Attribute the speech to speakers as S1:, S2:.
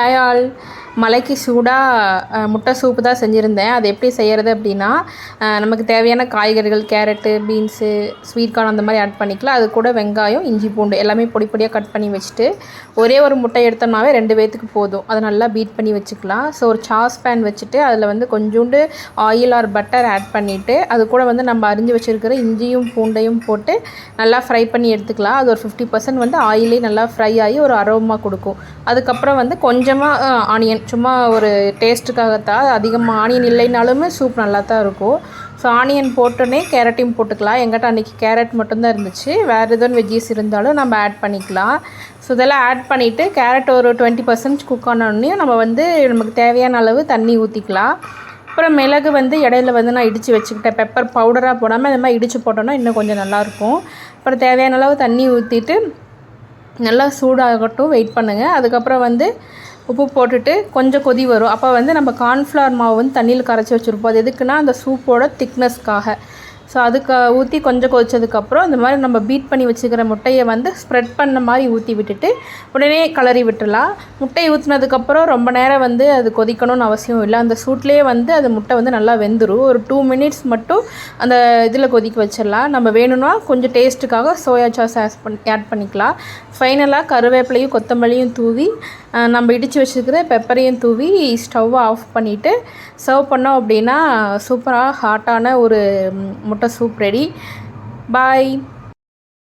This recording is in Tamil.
S1: ஆயால் மலைக்கு சூடாக முட்டை சூப்பு தான் செஞ்சுருந்தேன். அது எப்படி செய்கிறது அப்படின்னா, நமக்கு தேவையான காய்கறிகள் கேரட்டு, பீன்ஸு, ஸ்வீட் கார்ன் அந்த மாதிரி ஆட் பண்ணிக்கலாம். அது கூட வெங்காயம், இஞ்சி, பூண்டு எல்லாமே பொடி பொடியாக கட் பண்ணி வச்சுட்டு, ஒரே ஒரு முட்டை எடுத்தோம்னாவே 2 பேத்துக்கு போதும். அதை நல்லா பீட் பண்ணி வச்சுக்கலாம். ஸோ ஒரு சாஸ் பேன் வச்சுட்டு அதில் வந்து கொஞ்சோண்டு ஆயில் ஆர் பட்டர் ஆட் பண்ணிவிட்டு, அது கூட வந்து நம்ம அரிஞ்சு வச்சுருக்கிற இஞ்சியும் பூண்டையும் போட்டு நல்லா ஃப்ரை பண்ணி எடுத்துக்கலாம். அது ஒரு 50% வந்து ஆயிலே நல்லா ஃப்ரை ஆகி ஒரு அரோமா கொடுக்கும். அதுக்கப்புறம் வந்து கொஞ்சமாக ஆனியன் சும்மா ஒரு டேஸ்ட்டுக்காகத்தான், அதிகமாக ஆனியன் இல்லைனாலுமே சூப் நல்லா தான் இருக்கும். ஸோ ஆனியன் போட்டோன்னே கேரட்டையும் போட்டுக்கலாம். எங்கிட்ட அன்றைக்கி கேரட் மட்டும்தான் இருந்துச்சு. வேறு எதுவும் வெஜ்ஜீஸ் இருந்தாலும் நம்ம ஆட் பண்ணிக்கலாம். ஸோ இதெல்லாம் ஆட் பண்ணிவிட்டு கேரட் ஒரு 20% குக் ஆனோடனே நம்ம வந்து நமக்கு தேவையான அளவு தண்ணி ஊற்றிக்கலாம். அப்புறம் மிளகு வந்து இடையில வந்து நான் இடித்து வச்சுக்கிட்டேன். பெப்பர் பவுடராக போடாமல் இந்த மாதிரி இடித்து போட்டோன்னா இன்னும் கொஞ்சம் நல்லாயிருக்கும். அப்புறம் தேவையான அளவு தண்ணி ஊற்றிட்டு நல்லா சூடாகட்டும், வெயிட் பண்ணுங்கள். அதுக்கப்புறம் வந்து உப்பு போட்டுட்டு கொஞ்சம் கொதி வரும். அப்போ வந்து நம்ம கார்ன்ஃப்ளவர் மாவு வந்து தண்ணியில் கரைச்சி வச்சுருப்போம். அது எதுக்குன்னா அந்த சூப்போட திக்னஸ்க்காக. ஸோ அதுக்கு ஊற்றி கொஞ்சம் கொதிச்சதுக்கப்புறம் இந்த மாதிரி நம்ம பீட் பண்ணி வச்சுக்கிற முட்டையை வந்து ஸ்ப்ரெட் பண்ண மாதிரி ஊற்றி விட்டுட்டு உடனே கிளறி விட்டுடலாம். முட்டையை ஊற்றினதுக்கப்புறம் ரொம்ப நேரம் வந்து அது கொதிக்கணும்னு அவசியம் இல்லை. அந்த சூட்லேயே வந்து அந்த முட்டை வந்து நல்லா வெந்துடும். ஒரு 2 மினிட்ஸ் மட்டும் அந்த இதில் கொதிக்க வச்சிடலாம். நம்ம வேணும்னா கொஞ்சம் டேஸ்ட்டுக்காக சோயா சாஸ் ஆட் பண்ணிக்கலாம். ஃபைனலாக கருவேப்பிலையும் கொத்தமல்லியும் தூவி நம்ம இடித்து வச்சுருக்கிற பெப்பரையும் தூவி ஸ்டவ்வை ஆஃப் பண்ணிவிட்டு சர்வ் பண்ணோம் அப்படின்னா சூப்பராக ஹாட்டான ஒரு முட்டை சூப் ரெடி. பாய்.